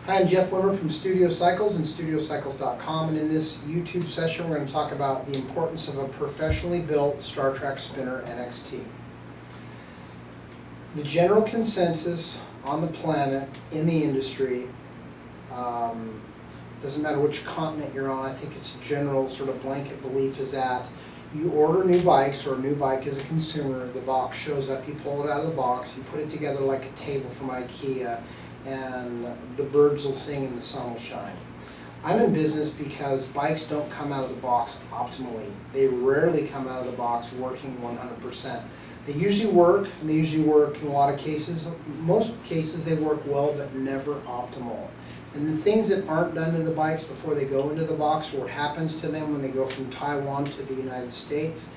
Hi, I'm Jeff Wimmer from Studio Cycles and StudioCycles.com, and in this YouTube session we're going to talk about the importance of a professionally built Star Trac Spinner NXT. The general consensus on the planet, in the industry, doesn't matter which continent you're on, I think it's a general sort of blanket belief, is that you order new bikes or a new bike as a consumer, the box shows up, you pull it out of the box, you put it together like a table from IKEA, and the birds will sing and the sun will shine. I'm in business because bikes don't come out of the box optimally. They rarely come out of the box working 100%. They usually work, and they usually work in a lot of cases. Most cases they work well, but never optimal. And the things that aren't done to the bikes before they go into the box, or what happens to them when they go from Taiwan to the United States,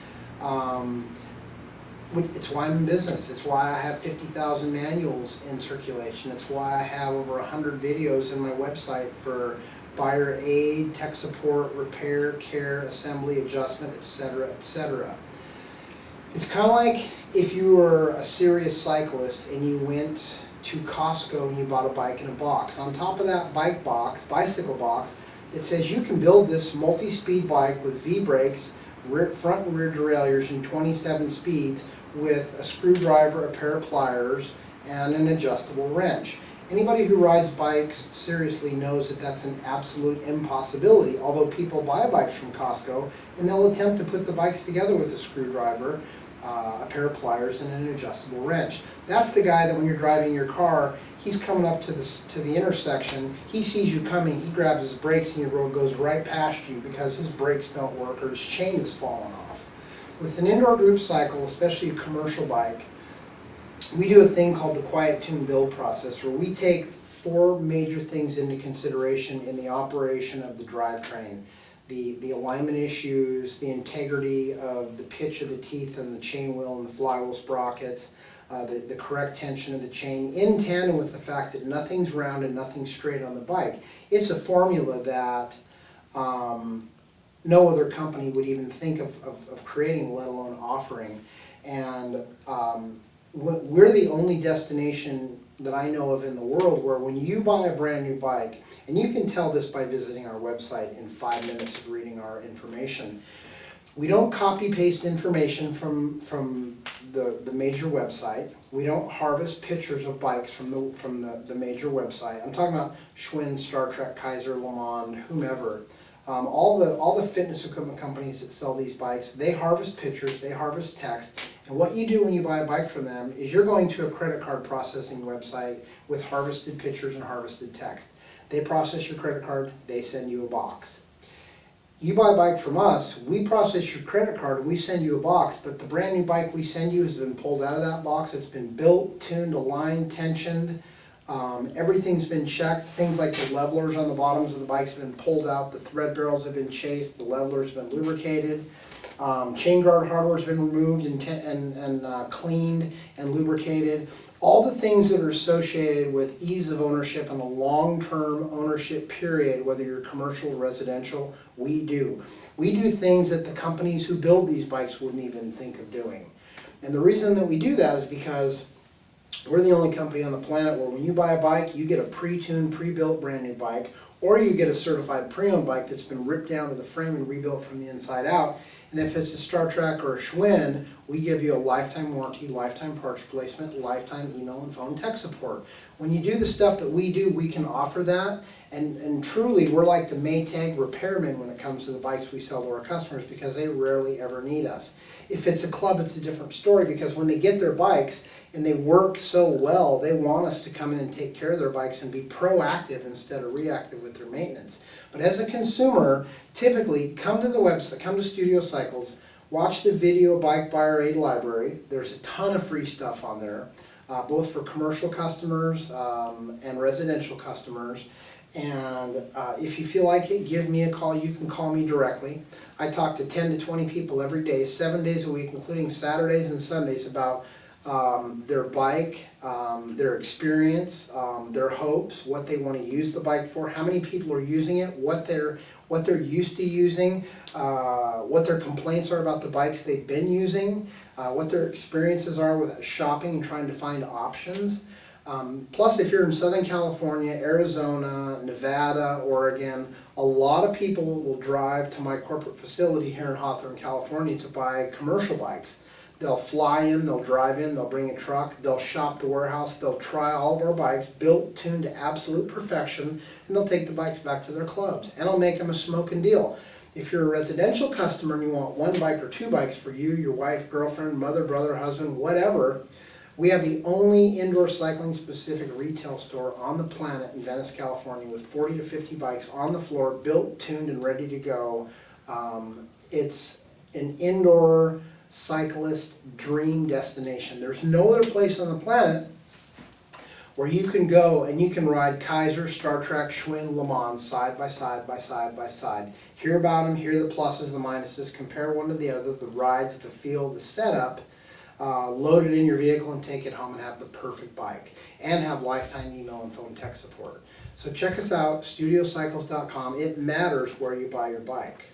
it's why I'm in business. It's why I have 50,000 manuals in circulation. It's why I have over 100 videos in my website for buyer aid, tech support, repair, care, assembly, adjustment, etc., etc. It's kind of like if you were a serious cyclist and you went to Costco and you bought a bike in a box. On top of that bicycle box, it says you can build this multi-speed bike with V-brakes, front and rear derailleurs in 27 speeds with a screwdriver, a pair of pliers, and an adjustable wrench. Anybody who rides bikes seriously knows that that's an absolute impossibility, although people buy bikes from Costco and they'll attempt to put the bikes together with a screwdriver, a pair of pliers, and an adjustable wrench. That's the guy that when you're driving your car, he's coming up to the intersection, he sees you coming, he grabs his brakes and your road goes right past you because his brakes don't work or his chain has fallen off. With an indoor group cycle, especially a commercial bike, we do a thing called the quiet tune build process, where we take 4 major things into consideration in the operation of the drivetrain. The alignment issues, the integrity of the pitch of the teeth and the chain wheel and the flywheel sprockets, the correct tension of the chain, in tandem with the fact that nothing's round and nothing's straight on the bike. It's a formula that no other company would even think of creating, let alone offering. And we're the only destination that I know of in the world where when you buy a brand new bike, and you can tell this by visiting our website in 5 minutes of reading our information, we don't copy paste information from the major website. We don't harvest pictures of bikes from the major website. I'm talking about Schwinn, Star Trek, Kaiser, Le Mans, whomever. All the fitness equipment companies that sell these bikes, they harvest pictures, they harvest text, and what you do when you buy a bike from them is you're going to a credit card processing website with harvested pictures and harvested text. They process your credit card, they send you a box. You buy a bike from us, we process your credit card and we send you a box, but the brand new bike we send you has been pulled out of that box, it's been built, tuned, aligned, tensioned, everything's been checked. Things like the levelers on the bottoms of the bikes have been pulled out, the thread barrels have been chased, the levelers have been lubricated, chain guard hardware has been removed and cleaned and lubricated. All the things that are associated with ease of ownership and a long-term ownership period, whether you're commercial or residential, we do. We do things that the companies who build these bikes wouldn't even think of doing. And the reason that we do that is because we're the only company on the planet where when you buy a bike, you get a pre-tuned, pre-built brand new bike, or you get a certified pre-owned bike that's been ripped down to the frame and rebuilt from the inside out. And if it's a Star Trac or a Schwinn, we give you a lifetime warranty, lifetime parts replacement, lifetime email and phone tech support. When you do the stuff that we do, we can offer that. And truly, we're like the Maytag repairmen when it comes to the bikes we sell to our customers because they rarely ever need us. If it's a club, it's a different story because when they get their bikes and they work so well, they want us to come in and take care of their bikes and be proactive instead of reactive with their maintenance. But as a consumer, typically come to the website, come to Studio Cycles, watch the video bike buyer aid library. There's a ton of free stuff on there, both for commercial customers and residential customers. And if you feel like it, give me a call. You can call me directly. I talk to 10 to 20 people every day, 7 days a week, including Saturdays and Sundays, about their bike, their experience, their hopes, what they want to use the bike for, how many people are using it, what they're used to using, what their complaints are about the bikes they've been using, what their experiences are with shopping and trying to find options. Plus, if you're in Southern California, Arizona, Nevada, Oregon, a lot of people will drive to my corporate facility here in Hawthorne, California to buy commercial bikes. They'll fly in, they'll drive in, they'll bring a truck, they'll shop the warehouse, they'll try all of our bikes, built, tuned to absolute perfection, and they'll take the bikes back to their clubs. And I'll make them a smoking deal. If you're a residential customer and you want one bike or two bikes for you, your wife, girlfriend, mother, brother, husband, whatever, we have the only indoor cycling specific retail store on the planet in Venice, California, with 40 to 50 bikes on the floor, built, tuned, and ready to go. It's an indoor cyclist dream destination. There's no other place on the planet where you can go and you can ride Kaiser, Star Trac, Schwinn, Le Mans side by side by side by side. Hear about them, hear the pluses, the minuses, compare one to the other, the rides, the feel, the setup. Load it in your vehicle and take it home and have the perfect bike, and have lifetime email and phone tech support. So check us out, studiocycles.com. It matters where you buy your bike.